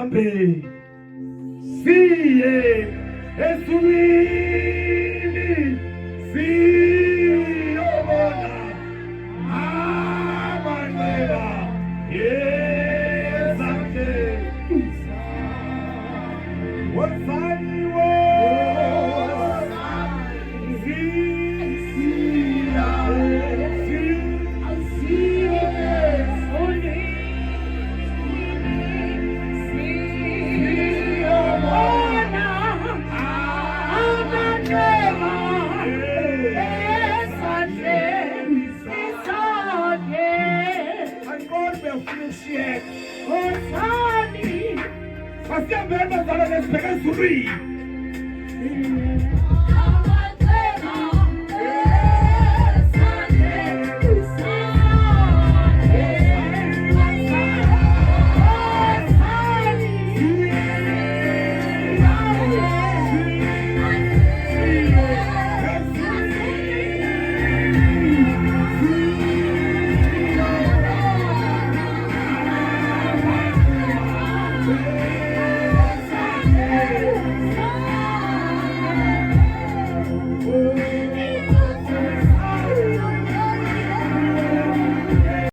Zambe siye esubiri siyobona amaneba yezake wasaniwo Parce qu'il y a même dans l'espérance, oui.